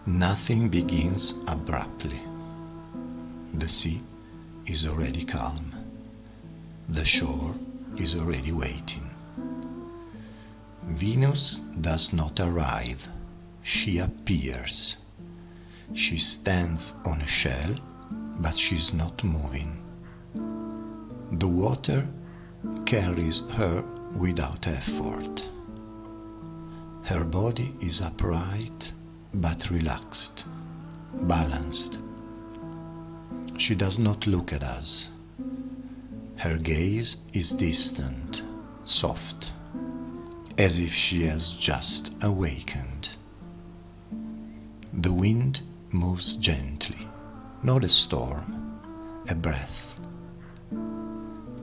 Nothing begins abruptly. The sea is already calm. The shore is already waiting. Venus does not arrive. She appears. She stands on a shell, but she is not moving. The water carries her without effort. Her body is upright but relaxed, balanced. She does not look at us. Her gaze is distant, soft, as if she has just awakened. The wind moves gently, not a storm, a breath.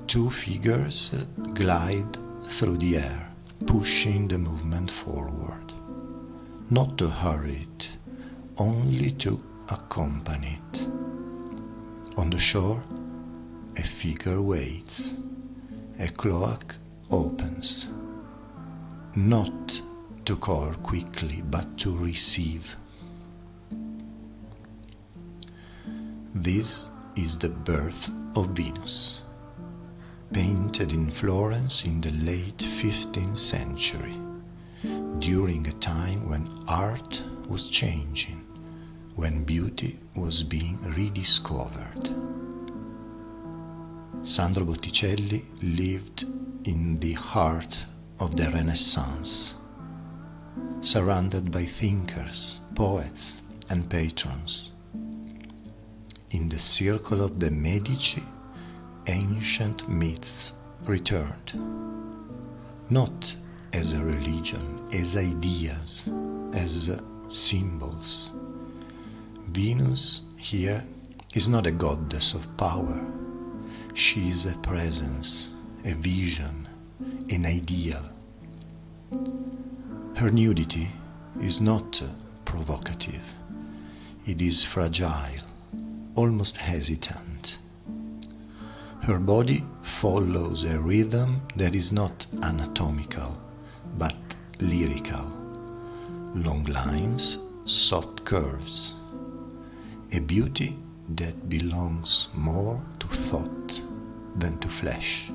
Two figures glide through the air, pushing the movement forward. Not to hurry it, only to accompany it. On the shore, a figure waits. A cloak opens. Not to cover quickly, but to receive. This is the birth of Venus, painted in Florence in the late 15th century, during a time when art was changing, when beauty was being rediscovered. Sandro Botticelli lived in the heart of the Renaissance, surrounded by thinkers, poets, and patrons. In the circle of the Medici, ancient myths returned, not as a religion, as ideas, as symbols. Venus here is not a goddess of power. She is a presence, a vision, an ideal. Her nudity is not provocative. It is fragile, almost hesitant. Her body follows a rhythm that is not anatomical, but lyrical. Long lines, soft curves. A beauty that belongs more to thought than to flesh.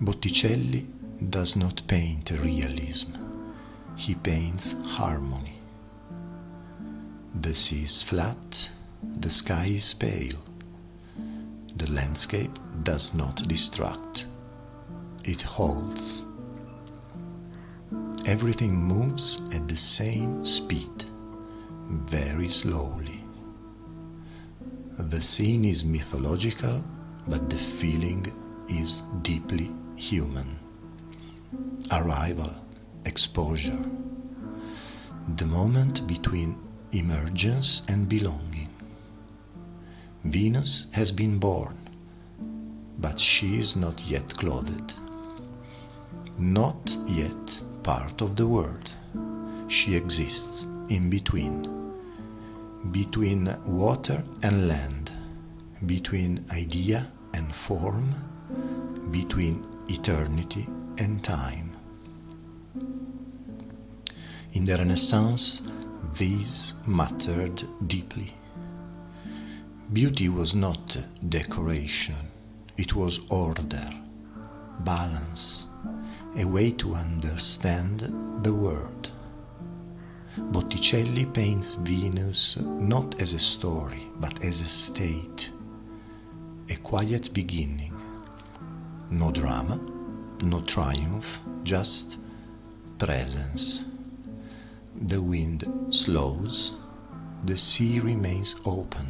Botticelli does not paint realism. He paints harmony. The sea is flat, the sky is pale. The landscape does not distract. It holds. Everything moves at the same speed, very slowly. The scene is mythological, but the feeling is deeply human. Arrival, exposure, the moment between emergence and belonging. Venus has been born, but she is not yet clothed, not yet part of the world. She exists in between water and land, between idea and form, between eternity and time. In the Renaissance, these mattered deeply. Beauty was not decoration, it was order, balance, a way to understand the world. Botticelli paints Venus not as a story, but as a state, a quiet beginning. No drama, no triumph, just presence. The wind slows, the sea remains open,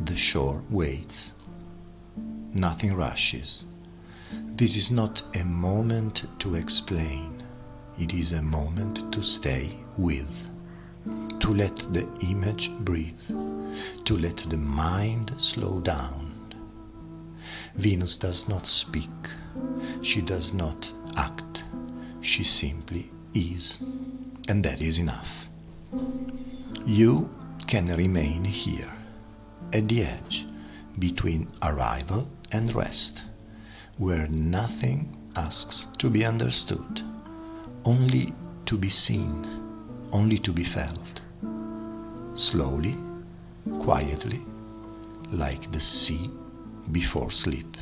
the shore waits. Nothing rushes. This is not a moment to explain. It is a moment to stay with, to let the image breathe, to let the mind slow down. Venus does not speak. She does not act. She simply is. And that is enough. You can remain here, at the edge, between arrival and rest, where nothing asks to be understood, only to be seen, only to be felt. slowly, quietly, like the sea before sleep.